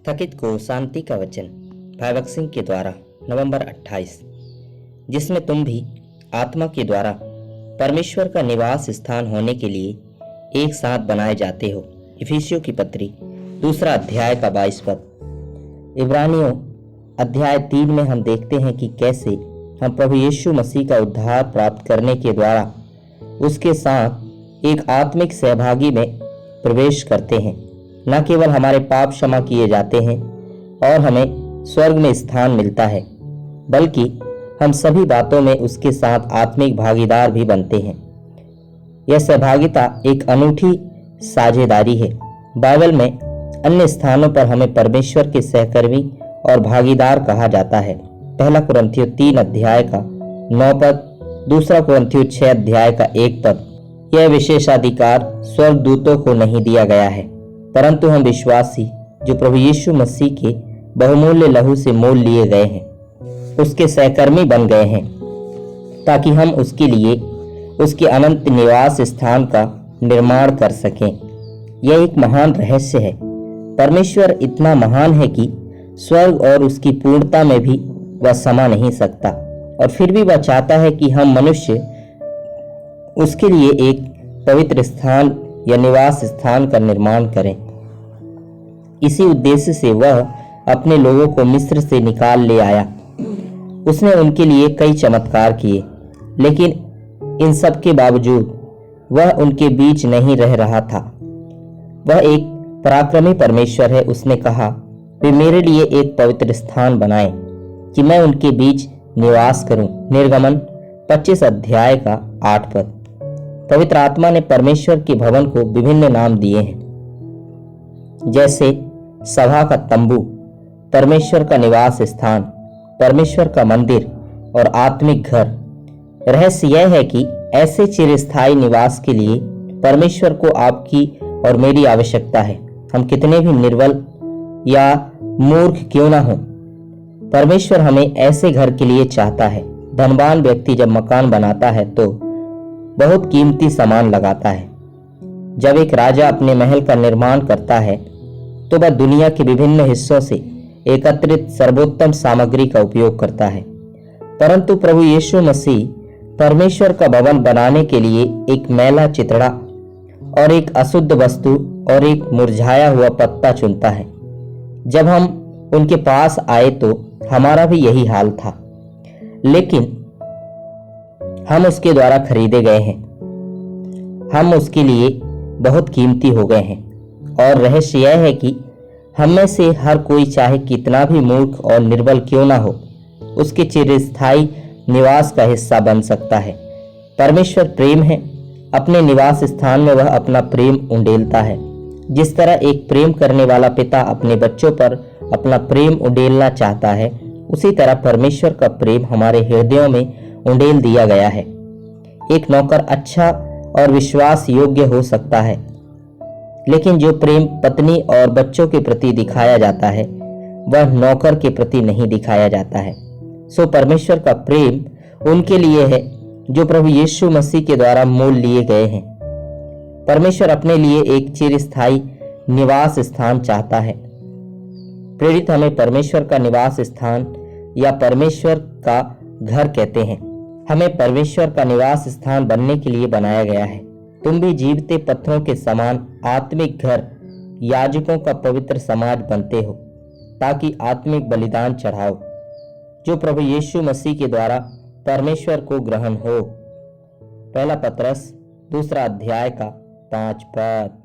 थकित को शांति का वचन भैभव सिंह के द्वारा नवंबर 28, जिसमें तुम भी आत्मा के द्वारा परमेश्वर का निवास स्थान होने के लिए एक साथ बनाए जाते हो। इफिसियों की पत्री 2 अध्याय का 22 पद। इब्रानियों अध्याय 3 में हम देखते हैं कि कैसे हम प्रभु यीशु मसीह का उद्धार प्राप्त करने के द्वारा उसके साथ एक आत्मिक सहभागी में प्रवेश करते हैं। न केवल हमारे पाप क्षमा किए जाते हैं और हमें स्वर्ग में स्थान मिलता है, बल्कि हम सभी बातों में उसके साथ आत्मिक भागीदार भी बनते हैं। यह सहभागिता एक अनूठी साझेदारी है। बाइबल में अन्य स्थानों पर हमें परमेश्वर के सहकर्मी और भागीदार कहा जाता है। 1 कुरिन्थियों 3 अध्याय का 9 पद, 2 कुरिन्थियों 6 अध्याय का 1 पद। यह विशेषाधिकार स्वर्गदूतों को नहीं दिया गया है, परंतु हम विश्वासी जो प्रभु यीशु मसीह के बहुमूल्य लहू से मोल लिए गए हैं, उसके सहकर्मी बन गए हैं, ताकि हम उसके लिए उसके अनंत निवास स्थान का निर्माण कर सकें। यह एक महान रहस्य है। परमेश्वर इतना महान है कि स्वर्ग और उसकी पूर्णता में भी वह समा नहीं सकता, और फिर भी वह चाहता है कि हम मनुष्य उसके लिए एक पवित्र स्थान या निवास स्थान का निर्माण करें। इसी उद्देश्य से वह अपने लोगों को मिस्र से निकाल ले आया। उसने उनके लिए कई चमत्कार किए, लेकिन इन सब के बावजूद वह उनके बीच नहीं रह रहा था। वह एक पराक्रमी परमेश्वर है। उसने कहा, वे मेरे लिए एक पवित्र स्थान बनाएं कि मैं उनके बीच निवास करूं। निर्गमन 25 अध्याय का 8 पद। पवित्र आत्मा ने परमेश्वर के भवन को विभिन्न नाम दिए हैं, जैसे सभा का तंबू, परमेश्वर का निवास स्थान, परमेश्वर का मंदिर और आत्मिक घर। रहस्य यह है कि ऐसे चिरस्थायी निवास के लिए परमेश्वर को आपकी और मेरी आवश्यकता है। हम कितने भी निर्बल या मूर्ख क्यों ना हो, परमेश्वर हमें ऐसे घर के लिए चाहता है। धनवान व्यक्ति जब मकान बनाता है तो बहुत कीमती सामान लगाता है। जब एक राजा अपने महल का निर्माण करता है तो वह दुनिया के विभिन्न हिस्सों से एकत्रित सर्वोत्तम सामग्री का उपयोग करता है। परंतु प्रभु यीशु मसीह परमेश्वर का भवन बनाने के लिए एक मैला चितड़ा और एक अशुद्ध वस्तु और एक मुरझाया हुआ पत्ता चुनता है। जब हम उनके पास आए तो हमारा भी यही हाल था, लेकिन हम उसके द्वारा खरीदे गए हैं। हम उसके लिए बहुत कीमती हो गए हैं। और रहस्य यह है कि हम में से हर कोई, चाहे कितना भी मूर्ख और निर्बल क्यों ना हो, उसके चिरस्थायी निवास का हिस्सा बन सकता है। परमेश्वर प्रेम है। अपने निवास स्थान में वह अपना प्रेम उंडेलता है। जिस तरह एक प्रेम करने वाला पिता अपने बच्चों पर अपना प्रेम उंडेलना चाहता है, उसी तरह परमेश्वर का प्रेम हमारे हृदयों में उंडेल दिया गया है। एक नौकर अच्छा और विश्वास योग्य हो सकता है, लेकिन जो प्रेम पत्नी और बच्चों के प्रति दिखाया जाता है, वह नौकर के प्रति नहीं दिखाया जाता है। सो परमेश्वर का प्रेम उनके लिए है जो प्रभु यीशु मसीह के द्वारा मोल लिए गए हैं। परमेश्वर अपने लिए एक चिरस्थायी निवास स्थान चाहता है। प्रेरित हमें परमेश्वर का निवास स्थान या परमेश्वर का घर कहते हैं। हमें परमेश्वर का निवास स्थान बनने के लिए बनाया गया है। तुम भी जीवते पत्थरों के समान आत्मिक घर, याजकों का पवित्र समाज बनते हो, ताकि आत्मिक बलिदान चढ़ाओ जो प्रभु यीशु मसीह के द्वारा परमेश्वर को ग्रहण हो। 1 पतरस 2 अध्याय का 5 पद।